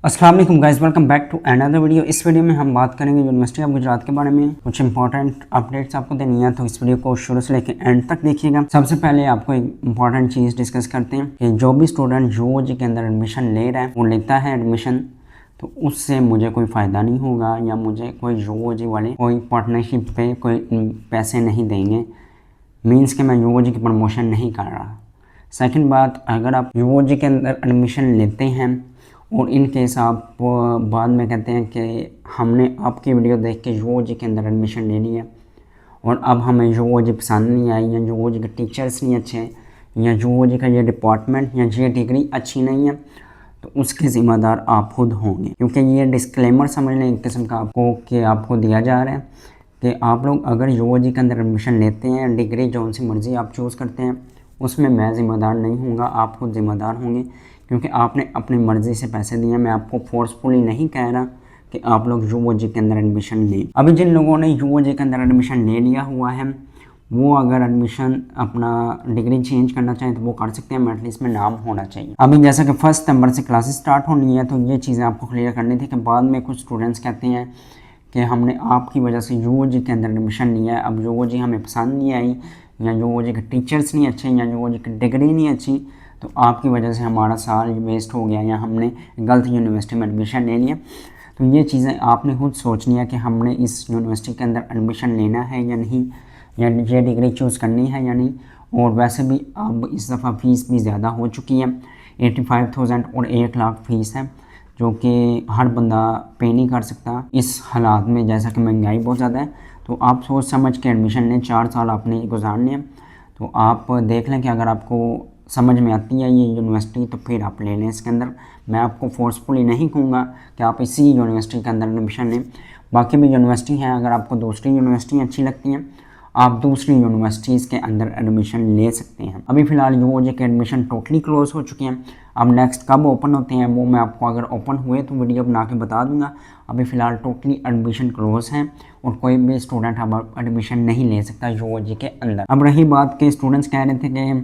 अस्सलाम वालेकुम guys, welcome back to another video. इस वीडियो में हम बात करेंगे यूनिवर्सिटी ऑफ गुजरात के बारे में। कुछ इंपॉर्टेंट अपडेट्स आपको देनी है, तो इस वीडियो को शुरू से लेकर एंड तक देखिएगा। सबसे पहले आपको एक इंपॉर्टेंट चीज़ डिस्कस करते हैं कि जो भी स्टूडेंट यूओजी के अंदर एडमिशन ले रहा है, वो लेता है एडमिशन, तो उससे मुझे कोई फ़ायदा नहीं होगा या मुझे कोई यूओजी वाले कोई पार्टनरशिप पे कोई पैसे नहीं देंगे। मीन्स कि मैं यूओजी की प्रमोशन नहीं कर रहा। सेकंड बात, अगर आप यूओजी के अंदर एडमिशन लेते हैं और इन केस आप बाद में कहते हैं कि हमने आपकी वीडियो देख के यूओजी के अंदर एडमिशन ले लिया और अब हमें यूओजी पसंद नहीं आई, या यूओजी के टीचर्स नहीं अच्छे, या यूओजी का ये डिपार्टमेंट या ये डिग्री अच्छी नहीं है, तो उसके ज़िम्मेदार आप खुद होंगे। क्योंकि ये डिस्क्लेमर समझ लें एक किस्म का आपको कि आपको दिया जा रहा है कि आप लोग अगर यूओजी के अंदर एडमिशन लेते हैं, डिग्री जो सी मर्ज़ी आप चूज़ करते हैं, उसमें मैं ज़िम्मेदार नहीं हूँगा, आप खुद ज़िम्मेदार होंगे, क्योंकि आपने अपनी मर्ज़ी से पैसे दिए। मैं आपको फोर्सफुली नहीं कह रहा कि आप लोग यूओजी के अंदर एडमिशन लें। अभी जिन लोगों ने यूओजी के अंदर एडमिशन ले लिया हुआ है, वो अगर एडमिशन अपना डिग्री चेंज करना चाहें तो वो कर सकते हैं, मेरिट लिस्ट में नाम होना चाहिए। अभी जैसा कि 1 सितंबर से क्लासेस स्टार्ट होनी है, तो ये चीज़ें आपको क्लियर करनी थी कि बाद में कुछ स्टूडेंट्स कहते हैं कि हमने आपकी वजह से यूओजी के अंदर एडमिशन लिया है, अब यूओजी हमें पसंद नहीं आई, या यूओजी के टीचर्स नहीं अच्छे, या यूओजी की डिग्री नहीं अच्छी, तो आपकी वजह से हमारा साल वेस्ट हो गया या हमने गलत यूनिवर्सिटी में एडमिशन ले लिया। तो ये चीज़ें आपने खुद सोचनी है कि हमने इस यूनिवर्सिटी के अंदर एडमिशन लेना है या नहीं, या ये डिग्री चूज़ करनी है या नहीं। और वैसे भी अब इस दफ़ा फ़ीस भी ज़्यादा हो चुकी है, 85,000 और 1 लाख फ़ीस है, जो कि हर बंदा पे नहीं कर सकता इस हालात में, जैसा कि महंगाई बहुत ज़्यादा है। तो आप सोच समझ के एडमिशन लें, 4 साल आपने गुजारने हैं, तो आप देख लें कि अगर आपको समझ में आती है ये यूनिवर्सिटी तो फिर आप ले लें इसके अंदर। मैं आपको फोर्सफुली नहीं कहूँगा कि आप इसी यूनिवर्सिटी के अंदर एडमिशन लें। बाकी भी यूनिवर्सिटी हैं, अगर आपको दूसरी यूनिवर्सिटी अच्छी लगती हैं, आप दूसरी यूनिवर्सिटीज़ के अंदर एडमिशन ले सकते हैं। अभी फ़िलहाल यूओजी के एडमिशन टोटली क्लोज हो चुके हैं। अब नेक्स्ट कब ओपन होते हैं वो मैं आपको अगर ओपन हुए तो वीडियो बना के बता दूंगा। अभी फ़िलहाल टोटली एडमिशन क्लोज हैं और कोई भी स्टूडेंट अब एडमिशन नहीं ले सकता यूओजी के अंदर। अब रही बात के स्टूडेंट्स कह रहे थे कि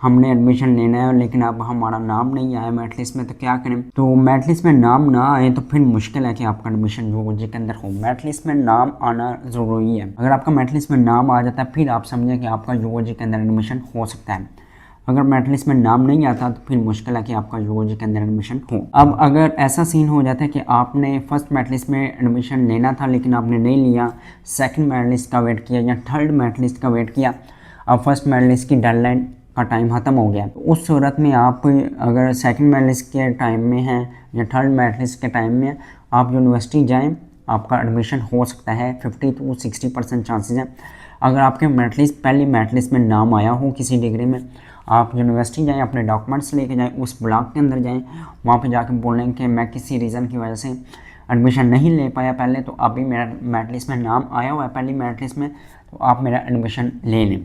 हमने एडमिशन लेना है लेकिन अब हमारा नाम नहीं आया मेरिट लिस्ट में, तो क्या करें। तो मेरिट लिस्ट में नाम ना आए तो फिर मुश्किल है कि आपका एडमिशन यूओजी के अंदर हो। मेरिट लिस्ट में नाम आना ज़रूरी है। अगर आपका मेरिट लिस्ट में नाम आ जाता है फिर आप समझें कि आपका यूओजी के अंदर एडमिशन हो सकता है। अगर मेरिट लिस्ट में नाम नहीं आता तो फिर मुश्किल है कि आपका यूओजी के अंदर एडमिशन हो। अब अगर ऐसा सीन हो जाता है कि आपने फर्स्ट मेरिट लिस्ट में एडमिशन लेना था लेकिन आपने नहीं लिया, सेकंड मेरिट लिस्ट का वेट किया या थर्ड मेरिट लिस्ट का वेट किया, अब फर्स्ट मेरिट लिस्ट की डेडलाइन का टाइम ख़त्म हो गया, तो उस सूरत में आप अगर सेकंड मेरिट लिस्ट के टाइम में हैं या थर्ड मेरिट लिस्ट के टाइम में आप यूनिवर्सिटी जाएं, आपका एडमिशन हो सकता है। 50 to 60% चांसेस हैं। अगर आपके मेरिट लिस्ट पहली मेरिट लिस्ट में नाम आया हो किसी डिग्री में, आप यूनिवर्सिटी जाएं, अपने डॉक्यूमेंट्स लेके जाएं, उस ब्लॉक के अंदर जाएं, वहाँ पे जाके बोलें कि मैं किसी रीज़न की वजह से एडमिशन नहीं ले पाया पहले, तो अभी मेरा मेरिट लिस्ट में नाम आया हुआ है पहली मेरिट लिस्ट में, तो आप मेरा एडमिशन ले लें।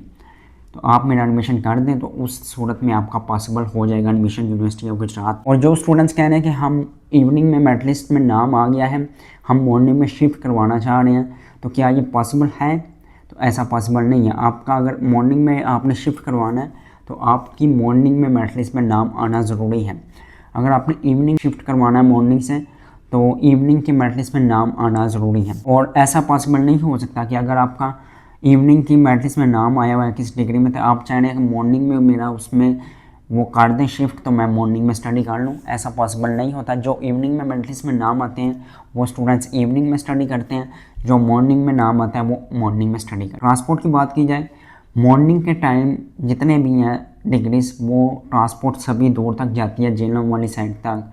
तो आप मेरा एडमिशन कर दें तो उस सूरत में आपका पॉसिबल हो जाएगा एडमिशन यूनिवर्सिटी ऑफ गुजरात। और जो स्टूडेंट्स कह रहे हैं कि हम इवनिंग में मेरिट लिस्ट में नाम आ गया है, हम मॉर्निंग में शिफ्ट करवाना चाह रहे हैं, तो क्या ये पॉसिबल है? तो ऐसा पॉसिबल नहीं है। आपका अगर मॉर्निंग में आपने शिफ्ट करवाना है तो आपकी मॉर्निंग में मेरिट लिस्ट में नाम आना ज़रूरी है। अगर आपने इवनिंग शिफ्ट करवाना है मॉर्निंग से, तो इवनिंग की मेरिट लिस्ट में नाम आना ज़रूरी है। और ऐसा पॉसिबल नहीं हो सकता कि अगर आपका इवनिंग की मेरिट लिस्ट में नाम आया हुआ है किसी डिग्री में, तो आप चाह रहे हैं कि मॉर्निंग में मेरा उसमें वो कर दें शिफ्ट, तो मैं मॉर्निंग में स्टडी कर लूँ। ऐसा पॉसिबल नहीं होता। जो इवनिंग में मेरिट लिस्ट में नाम आते हैं वो स्टूडेंट्स इवनिंग में स्टडी करते हैं, जो मॉर्निंग में नाम आता है वो मॉर्निंग में स्टडी करते हैं। ट्रांसपोर्ट की बात की जाए, मॉर्निंग के टाइम जितने भी हैं डिग्रीज, वो ट्रांसपोर्ट सभी दूर तक जाती है, जेलों वाली साइड तक,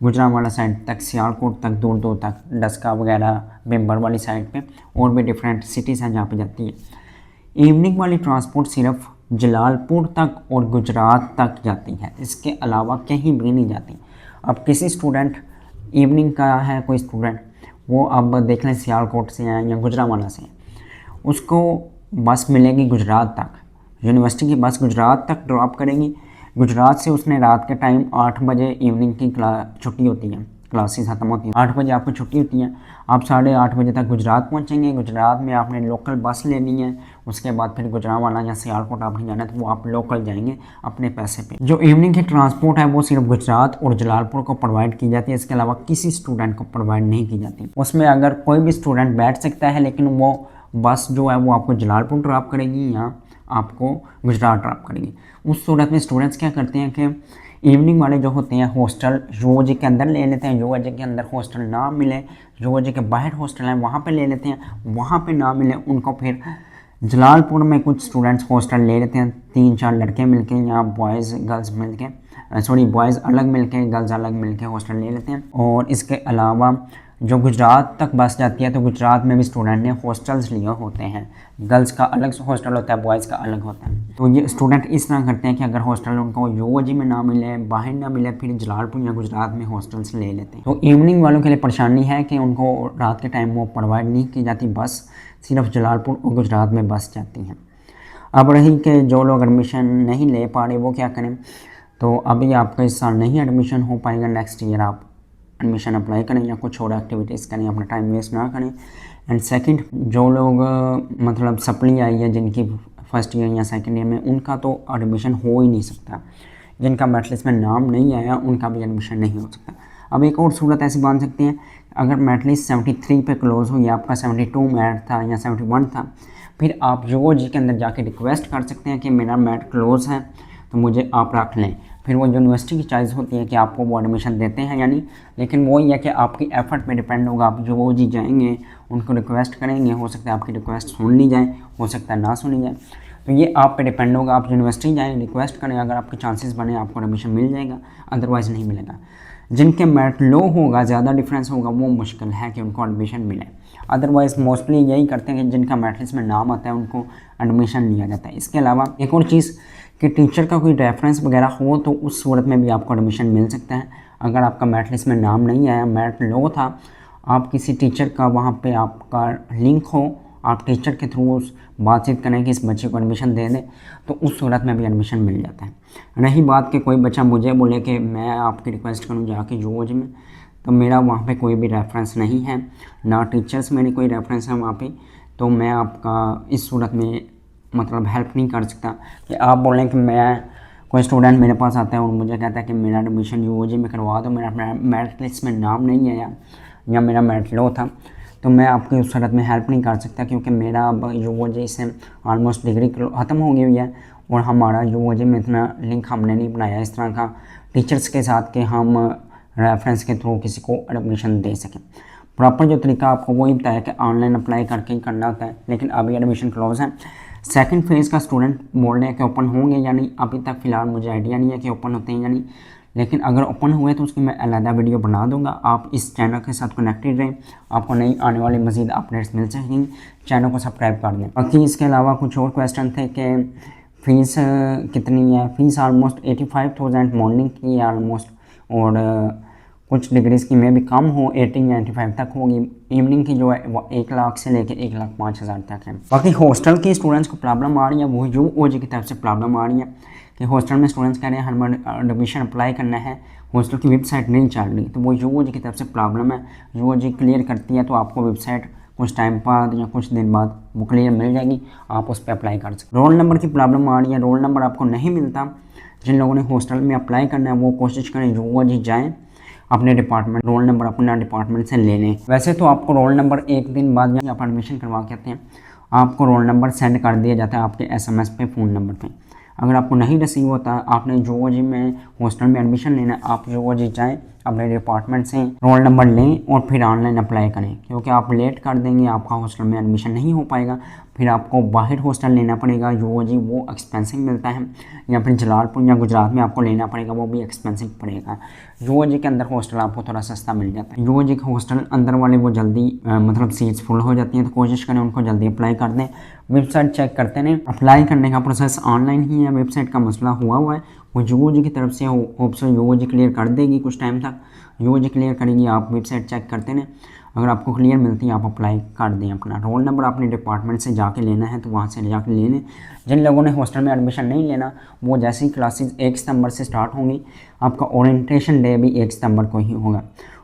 गुजरांवाला साइड तक, सियालकोट तक, दूर दूर तक, डस्का वगैरह, बिम्बर वाली साइड पे, और भी डिफरेंट सिटीज़ हैं जहाँ पे जाती है। इवनिंग वाली ट्रांसपोर्ट सिर्फ जलालपुर तक और गुजरात तक जाती है, इसके अलावा कहीं भी नहीं जाती। अब किसी स्टूडेंट इवनिंग का है, कोई स्टूडेंट वो अब देख लें सियालकोट से हैं या गुजरांवाला से हैं, उसको बस मिलेगी गुजरात तक, यूनिवर्सिटी की बस गुजरात तक ड्रॉप करेगी। गुजरात से उसने रात के टाइम 8 बजे इवनिंग की छुट्टी होती है, क्लासेस खत्म होती हैं, 8 बजे आपको छुट्टी होती है, आप 8:30 बजे तक गुजरात पहुंचेंगे। गुजरात में आपने लोकल बस लेनी है, उसके बाद फिर गुजरांवाला या सियालकोट आपने जाना है तो वो आप लोकल जाएंगे अपने पैसे पे। जो इवनिंग की ट्रांसपोर्ट है वो सिर्फ गुजरात और जलालपुर को प्रोवाइड की जाती है, इसके अलावा किसी स्टूडेंट को प्रोवाइड नहीं की जाती। उसमें अगर कोई भी स्टूडेंट बैठ सकता है, लेकिन वो बस जो है वो आपको जलालपुर ड्रॉप करेगी या आपको गुजरात ड्रॉप करेगी। उस सूरत में स्टूडेंट्स क्या करते हैं कि इवनिंग वाले जो होते हैं हॉस्टल यूओजी के अंदर ले लेते हैं, यूओजी के अंदर हॉस्टल ना मिले, यूओजी के बाहर हॉस्टल है वहाँ पे ले लेते हैं, वहाँ पे ना मिले उनको फिर जलालपुर में कुछ स्टूडेंट्स हॉस्टल ले लेते हैं, 3-4 लड़के मिलके या बॉयज़ गर्ल्स मिलके, सॉरी बॉयज़ अलग मिलके गर्ल्स अलग मिलके हॉस्टल ले लेते हैं। और इसके अलावा जो गुजरात तक बस जाती है तो गुजरात में भी स्टूडेंट ने हॉस्टल्स लिए होते हैं, गर्ल्स का अलग हॉस्टल होता है, बॉयज़ का अलग होता है। तो ये स्टूडेंट इस तरह करते हैं कि अगर हॉस्टल उनको यूओजी में ना मिले, बाहर ना मिले, फिर जलालपुर या गुजरात में हॉस्टल्स ले लेते हैं। तो इवनिंग वालों के लिए परेशानी है कि उनको रात के टाइम वो प्रोवाइड नहीं की जाती बस, सिर्फ जलालपुर और गुजरात में बस जाती हैं। अब रही कि जो लोग एडमिशन नहीं ले पा रहे वो क्या करें, तो अभी आपका इस साल नहीं एडमिशन हो पाएगा, नेक्स्ट ईयर आप एडमिशन अप्लाई करें या कुछ और एक्टिविटीज़ करें, अपना टाइम वेस्ट ना करें। एंड सेकंड, जो लोग मतलब सप्ली आई है जिनकी फर्स्ट ईयर या सेकंड ईयर में, उनका तो एडमिशन हो ही नहीं सकता। जिनका मेरिट लिस्ट में नाम नहीं आया उनका भी एडमिशन नहीं हो सकता। अब एक और सूरत ऐसी बांध सकते हैं, अगर मेरिट लिस्ट 73 पे क्लोज हुई, आपका 72 मेरिट था या 71 था, फिर आप यूओजी के अंदर जाके रिक्वेस्ट कर सकते हैं कि मेरा मेरिट क्लोज है तो मुझे आप रख लें। फिर वो यूनिवर्सिटी की चॉइस होती है कि आपको वो एडमिशन देते हैं या नहीं, लेकिन वो ये कि आपकी एफर्ट पे डिपेंड होगा। आप यूओजी जाएंगे, उनको रिक्वेस्ट करेंगे, हो सकता है आपकी रिक्वेस्ट सुन ली जाए, हो सकता है ना सुनी जाए, तो ये आप पे डिपेंड होगा। आप यूनिवर्सिटी जाएँ, रिक्वेस्ट करें, अगर आपके चांसेस बने आपको एडमिशन मिल जाएगा, अदरवाइज़ नहीं मिलेगा। जिनके मेरिट लो होगा, ज़्यादा डिफरेंस होगा, वो मुश्किल है कि उनको एडमिशन मिले। अदरवाइज़ मोस्टली यही करते हैं कि जिनका मेरिट लिस्ट में नाम आता है उनको एडमिशन लिया जाता है। इसके अलावा एक और चीज़ कि टीचर का कोई रेफरेंस वगैरह हो तो उस सूरत में भी आपको एडमिशन मिल सकता है। अगर आपका मेरिट लिस्ट में नाम नहीं आया, मेरिट लो था, आप किसी टीचर का वहाँ पे आपका लिंक हो, आप टीचर के थ्रू उस बातचीत करें कि इस बच्चे को एडमिशन दे दें, तो उस सूरत में भी एडमिशन मिल जाता है। रही बात कि कोई बच्चा मुझे बोले कि मैं आपकी रिक्वेस्ट करूँ जाके यूओजी में, तो मेरा वहाँ पे कोई भी रेफरेंस नहीं है, ना टीचर्स मेरी कोई रेफरेंस है वहाँ पे, तो मैं आपका इस सूरत में मतलब हेल्प नहीं कर सकता। कि आप बोलें कि मैं कोई स्टूडेंट मेरे पास आता है और मुझे कहता है कि मेरा एडमिशन यूओजी में करवा दो, मेरा मेरिट लिस्ट में नाम नहीं आया या मेरा मेरिट लो था, तो मैं आपकी उस सूरत में हेल्प नहीं कर सकता, क्योंकि मेरा अब यूओजी से ऑलमोस्ट डिग्री ख़त्म हो गई हुई है और हमारा यूओजी में इतना लिंक हमने नहीं बनाया इस तरह का टीचर्स के साथ कि हम रेफरेंस के थ्रू किसी को एडमिशन दे सकें। प्रॉपर जो तरीका आपको वही बताया कि ऑनलाइन अप्लाई करके ही करना होता है, लेकिन अभी एडमिशन क्लोज है। सेकंड फेज़ का स्टूडेंट बोल रहे हैं कि ओपन होंगे या नहीं, अभी तक फ़िलहाल मुझे आइडिया नहीं है कि ओपन होते हैं या नहीं, लेकिन अगर ओपन हुए तो उसकी मैं अलग वीडियो बना दूंगा। आप इस चैनल के साथ कनेक्टेड रहें, आपको नई आने वाली मज़ीद अपडेट्स मिल सकेंगी, चैनल को सब्सक्राइब कर दें। बाकी इसके अलावा कुछ और क्वेश्चन थे कि फ़ीस कितनी है। फ़ीस ऑलमोस्ट 85,000 मॉर्निंग की है ऑलमोस्ट, और कुछ डिग्रीज़ की में भी कम हो, 80 या 85 तक होगी। इवनिंग की जो है वो 1 लाख से लेकर 1,05,000 तक है। बाकी हॉस्टल की स्टूडेंट्स को प्रॉब्लम आ रही है, वो यूओजी की तरफ से प्रॉब्लम आ रही है कि हॉस्टल में स्टूडेंट्स कह रहे हैं हमें एडमिशन अप्लाई करना है, हॉस्टल की वेबसाइट नहीं चल रही, तो वो यूओजी की तरफ से प्रॉब्लम है। यूओजी क्लियर करती है तो आपको वेबसाइट कुछ टाइम बाद या कुछ दिन बाद वो क्लियर मिल जाएगी, आप उस पर अप्लाई कर सकते। रोल नंबर की प्रॉब्लम आ रही है, रोल नंबर आपको नहीं मिलता। जिन लोगों ने हॉस्टल में अप्लाई करना है वो कोशिश करें यूओजी जाएँ, अपने डिपार्टमेंट रोल नंबर अपना डिपार्टमेंट से ले लें। वैसे तो आपको रोल नंबर एक दिन बाद जब आप एडमिशन करवा के आते हैं आपको रोल नंबर सेंड कर दिया जाता है आपके SMS पे, फ़ोन नंबर पे। अगर आपको नहीं रिसीव होता, आपने यूओजी में हॉस्टल में एडमिशन लेना है, आप यूओजी जाएँ, अपने डिपार्टमेंट से रोल नंबर लें और फिर ऑनलाइन अप्लाई करें, क्योंकि आप लेट कर देंगे आपका हॉस्टल में एडमिशन नहीं हो पाएगा। फिर आपको बाहर हॉस्टल लेना पड़ेगा, यूओजी वो एक्सपेंसिव मिलता है, या फिर जलालपुर या गुजरात में आपको लेना पड़ेगा, वो भी एक्सपेंसिव पड़ेगा। यूओजी के अंदर हॉस्टल आपको थोड़ा सस्ता मिल जाता है। यूओजी के हॉस्टल अंदर वाले वो जल्दी मतलब सीट्स फुल हो जाती हैं, तो कोशिश करें उनको जल्दी अप्लाई कर दें। वेबसाइट चेक करते रहें, अप्लाई करने का प्रोसेस ऑनलाइन ही है, वेबसाइट का मसला हुआ है, वो यूओजी की तरफ से होप से यूओजी क्लियर कर देगी कुछ टाइम तक। यूओजी क्लियर करेगी, आप वेबसाइट चेक करते रहें। अगर आपको क्लियर मिलती है आप अप्लाई कर दें। अपना रोल नंबर अपने डिपार्टमेंट से जाके लेना है तो वहाँ से जाके ले लें। जिन लोगों ने हॉस्टल में एडमिशन नहीं लेना वो जैसे ही क्लासेस 1 सितंबर से स्टार्ट होंगी, आपका ओरिएंटेशन डे भी 1 सितंबर को ही होगा।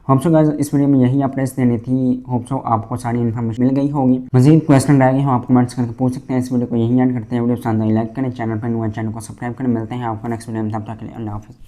होप सो गाइस इस वीडियो में यही अपडेट्स देनी थी। होप सो आपको सारी इन्फॉर्मेशन मिल गई होगी। मजीद क्वेश्चन रह गए हो आप कमेंट्स करके पूछ सकते हैं। इस वीडियो को यही एंड करते हैं। वीडियो पसंद आई लाइक करें, चैनल पर न्यू है चैनल को सब्सक्राइब करें। मिलते हैं आपको नेक्स्ट वीडियो में, तब तक के लिए अल्लाह हाफिज़।